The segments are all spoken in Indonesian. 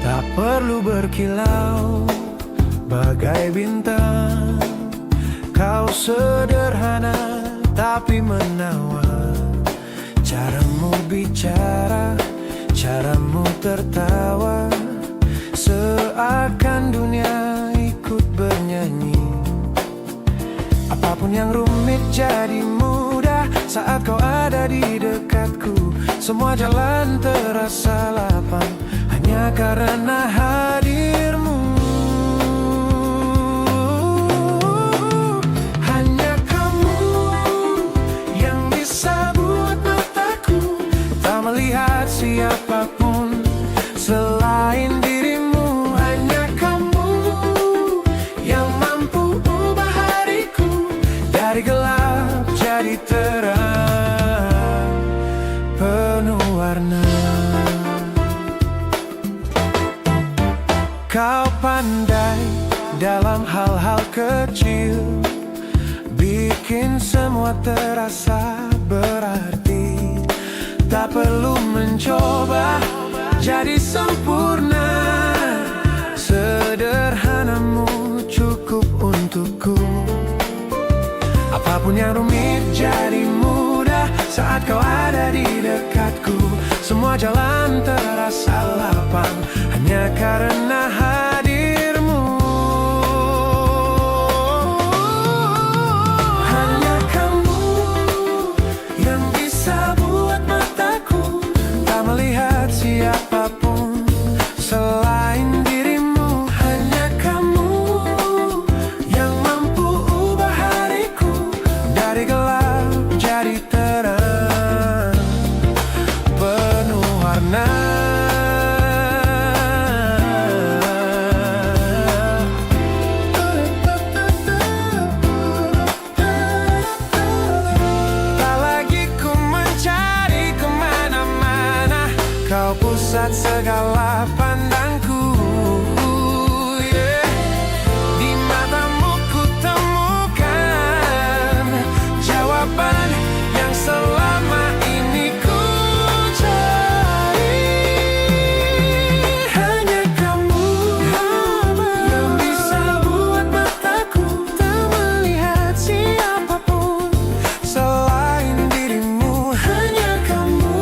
Tak perlu berkilau bagai bintang, kau sederhana tapi menawan. Caramu bicara, caramu tertawa, seakan dunia ikut bernyanyi. Apapun yang rumit jadi mudah saat kau ada di dekatku. Semua jalan terasa lapang hanya karena hadirmu. Hanya kamu yang bisa buat mataku tak melihat siapapun selain dirimu. Hanya kamu yang mampu ubah hariku dari gelap jadi terang, penuh warna. Kau pandai dalam hal-hal kecil, bikin semua terasa berarti. Tak perlu mencoba jadi sempurna, sederhanamu cukup untukku. Apapun yang rumit jadi mudah saat kau ada di dekatku. Semua jalan terasa lapang hanya karena hadirmu. Hanya kamu yang bisa buat mataku tak melihat siapapun selain dirimu. Hanya kamu yang mampu ubah hariku dari gelap jadi terang, penuh warna. Tak lagi ku mencari kemana-mana, kau pusat segala pandangku. Yeah. Di matamu ku temukan jawaban yang selama ini ku cari. Hanya kamu yang bisa buat mataku tak melihat siapapun selain dirimu. Hanya kamu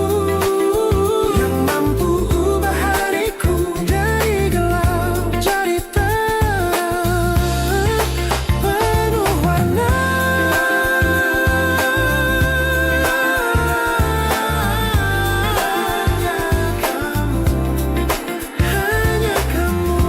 yang mampu ubah hariku dari gelap jadi terang, penuh warna. Hanya kamu, hanya kamu.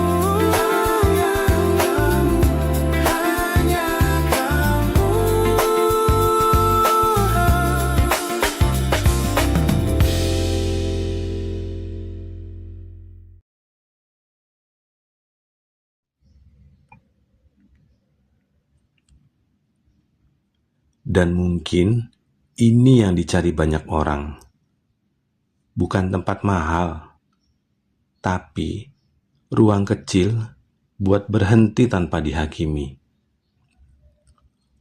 Dan mungkin ini yang dicari banyak orang. Bukan tempat mahal, tapi ruang kecil buat berhenti tanpa dihakimi.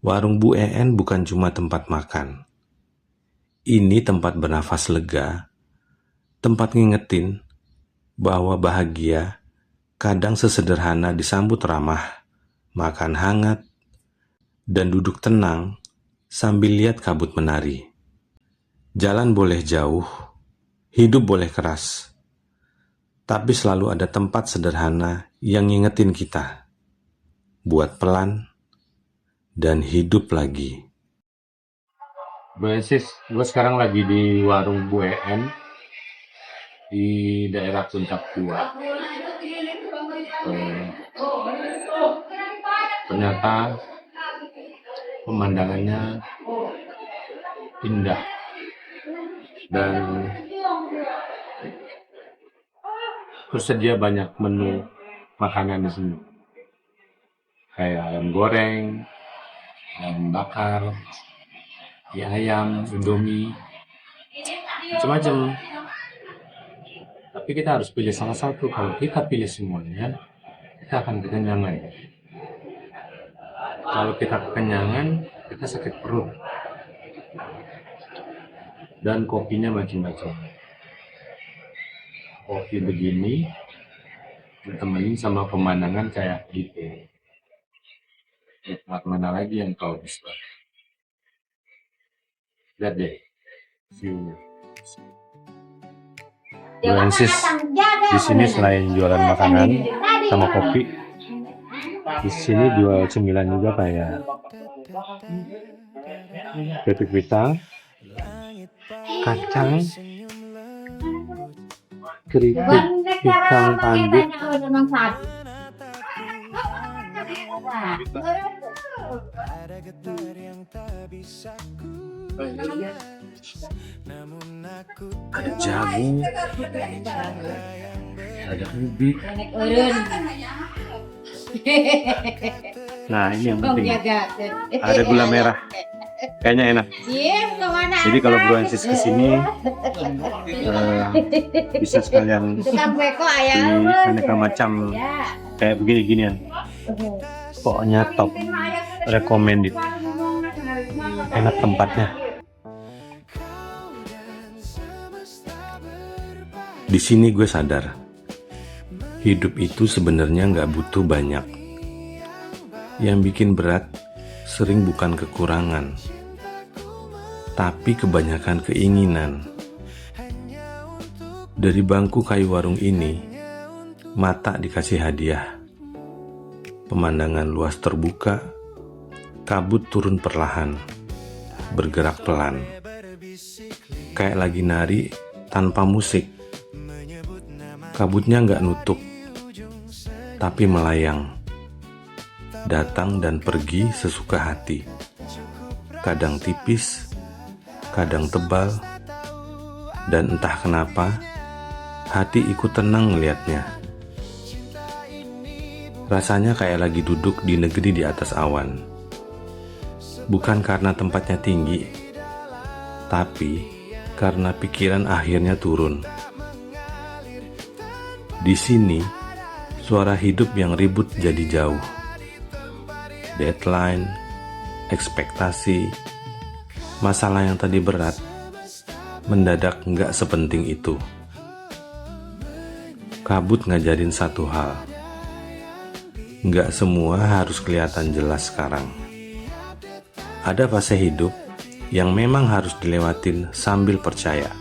Warung Bu En bukan cuma tempat makan. Ini tempat bernafas lega, tempat ngingetin bahwa bahagia kadang sesederhana disambut ramah, makan hangat, dan duduk tenang sambil lihat kabut menari. Jalan boleh jauh, hidup boleh keras, tapi selalu ada tempat sederhana yang ngingetin kita. buat pelan, dan hidup lagi. Gue sekarang lagi di warung Bu En di daerah Puncak 2. Ternyata pemandangannya indah dan tersedia banyak menu makanan di sini, kayak ayam goreng, ayam bakar, ayam, indomie, macam-macam. Tapi kita harus pilih salah satu. Kalau kita pilih semuanya, kita akan kekenyangan. Kalau kita kekenyangan, kita sakit perut. Dan kopinya macam-macam. Kopi begini ditemenin sama pemandangan kayak gitu. Tempat mana lagi yang kau bisa? Lihat deh view-nya. Francis di sini selain jualan makanan sama kopi, di sini jual cemilan juga kayak keripik pisang, kacang, keripik pisang panduk, Ada getar yang tak bisa ku namun aku ada jagung, ada ubi. Nah, ini yang penting. Ada gula merah. Kayaknya enak. Jadi kalau Francis kesini bisa sekalian aneka macam kayak begini-ginian. Pokoknya top, recommended. Enak tempatnya. Di sini gue sadar, hidup itu sebenarnya nggak butuh banyak. Yang bikin berat sering bukan kekurangan, tapi kebanyakan keinginan. Dari bangku kayu warung ini, mata dikasih hadiah. Pemandangan luas terbuka, kabut turun perlahan, bergerak pelan. Kayak lagi nari tanpa musik. Kabutnya nggak nutup, tapi melayang. Datang dan pergi sesuka hati. Kadang tipis, kadang tebal, dan entah kenapa, hati ikut tenang ngeliatnya. Rasanya kayak lagi duduk di negeri di atas awan. Bukan karena tempatnya tinggi, tapi karena pikiran akhirnya turun. Di sini, suara hidup yang ribut jadi jauh. Deadline, ekspektasi, masalah yang tadi berat, mendadak nggak sepenting itu. Kabut ngajarin satu hal. Nggak semua harus kelihatan jelas sekarang. Ada fase hidup yang memang harus dilewatin sambil percaya.